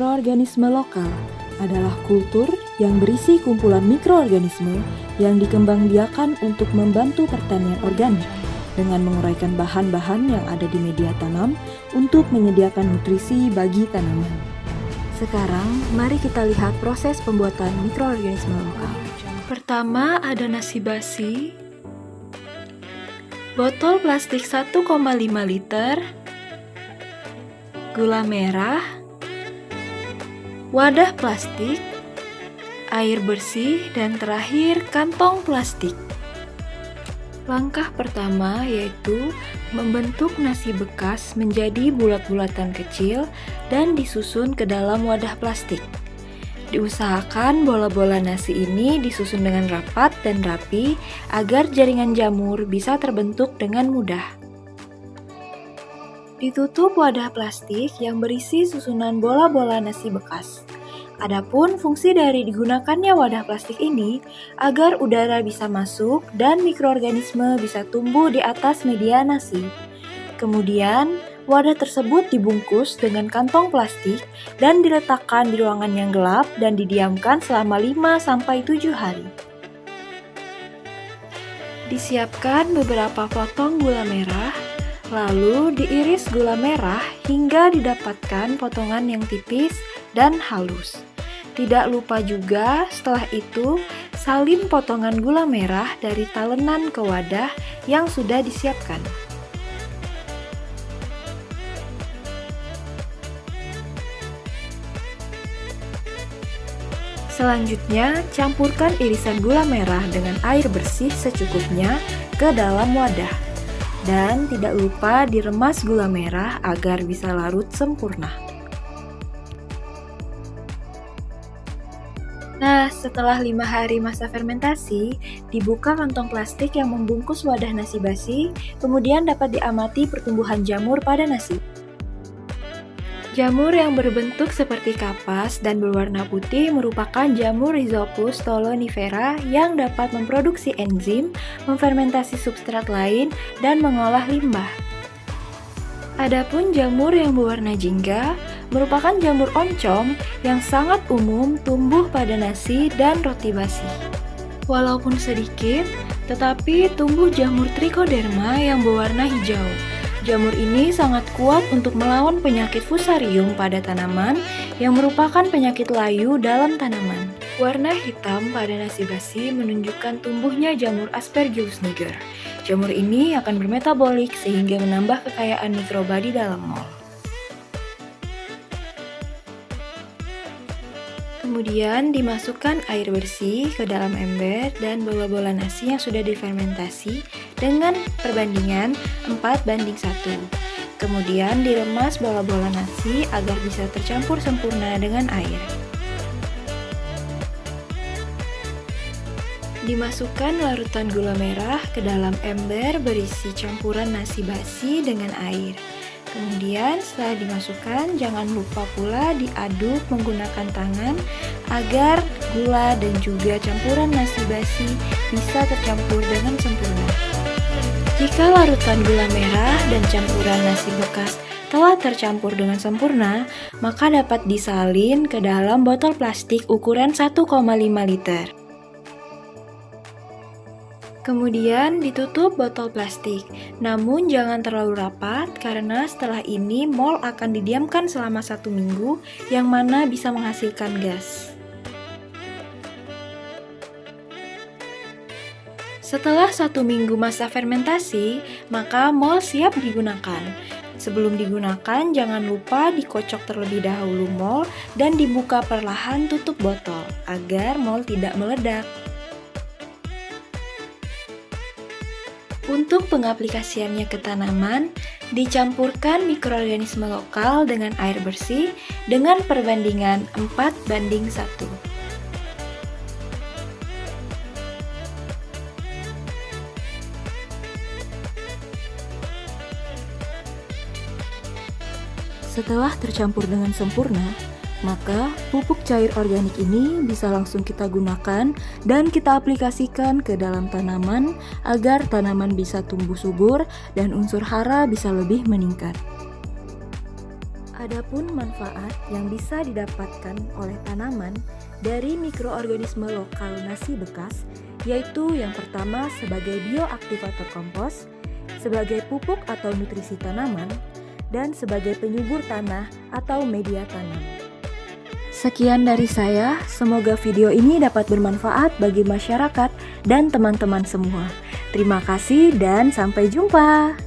Mikroorganisme lokal adalah kultur yang berisi kumpulan mikroorganisme yang dikembangbiakan untuk membantu pertanian organik dengan menguraikan bahan-bahan yang ada di media tanam untuk menyediakan nutrisi bagi tanaman. Sekarang, mari kita lihat proses pembuatan mikroorganisme lokal. Pertama, ada nasi basi, botol plastik 1,5 liter, gula merah, wadah plastik, air bersih, dan terakhir kantong plastik. Langkah pertama yaitu membentuk nasi bekas menjadi bulat-bulatan kecil dan disusun ke dalam wadah plastik. Diusahakan bola-bola nasi ini disusun dengan rapat dan rapi agar jaringan jamur bisa terbentuk dengan mudah. Ditutup wadah plastik yang berisi susunan bola-bola nasi bekas. Adapun fungsi dari digunakannya wadah plastik ini agar udara bisa masuk dan mikroorganisme bisa tumbuh di atas media nasi. Kemudian, wadah tersebut dibungkus dengan kantong plastik dan diletakkan di ruangan yang gelap dan didiamkan selama 5-7 hari. Disiapkan beberapa potong gula merah, lalu diiris gula merah hingga didapatkan potongan yang tipis dan halus. Tidak lupa juga setelah itu salin potongan gula merah dari talenan ke wadah yang sudah disiapkan. Selanjutnya, campurkan irisan gula merah dengan air bersih secukupnya ke dalam wadah. Dan tidak lupa diremas gula merah agar bisa larut sempurna. Nah, setelah 5 hari masa fermentasi, dibuka kantong plastik yang membungkus wadah nasi basi, kemudian dapat diamati pertumbuhan jamur pada nasi. Jamur yang berbentuk seperti kapas dan berwarna putih merupakan jamur Rhizopus stolonifera yang dapat memproduksi enzim, memfermentasi substrat lain, dan mengolah limbah. Adapun jamur yang berwarna jingga merupakan jamur oncom yang sangat umum tumbuh pada nasi dan roti basi. Walaupun sedikit, tetapi tumbuh jamur Trichoderma yang berwarna hijau. Jamur ini sangat kuat untuk melawan penyakit fusarium pada tanaman yang merupakan penyakit layu dalam tanaman. Warna hitam pada nasi basi menunjukkan tumbuhnya jamur Aspergillus niger. Jamur ini akan bermetabolik sehingga menambah kekayaan mikroba di dalam mol. Kemudian dimasukkan air bersih ke dalam ember dan bola-bola nasi yang sudah difermentasi dengan perbandingan 4:1. Kemudian diremas bola-bola nasi agar bisa tercampur sempurna dengan air. Dimasukkan larutan gula merah ke dalam ember berisi campuran nasi basi dengan air. Kemudian setelah dimasukkan, jangan lupa pula diaduk menggunakan tangan agar gula dan juga campuran nasi basi bisa tercampur dengan sempurna. Jika larutan gula merah dan campuran nasi bekas telah tercampur dengan sempurna, maka dapat disalin ke dalam botol plastik ukuran 1,5 liter. Kemudian ditutup botol plastik, namun jangan terlalu rapat karena setelah ini mol akan didiamkan selama 1 minggu yang mana bisa menghasilkan gas. Setelah 1 minggu masa fermentasi, maka mol siap digunakan. Sebelum digunakan, jangan lupa dikocok terlebih dahulu mol dan dibuka perlahan tutup botol agar mol tidak meledak. Untuk pengaplikasiannya ke tanaman, dicampurkan mikroorganisme lokal dengan air bersih dengan perbandingan 4:1. Setelah tercampur dengan sempurna, maka pupuk cair organik ini bisa langsung kita gunakan dan kita aplikasikan ke dalam tanaman agar tanaman bisa tumbuh subur dan unsur hara bisa lebih meningkat. Adapun manfaat yang bisa didapatkan oleh tanaman dari mikroorganisme lokal nasi bekas, yaitu yang pertama sebagai bioaktivator kompos, sebagai pupuk atau nutrisi tanaman, dan sebagai penyubur tanah atau media tanam. Sekian dari saya, semoga video ini dapat bermanfaat bagi masyarakat dan teman-teman semua. Terima kasih dan sampai jumpa.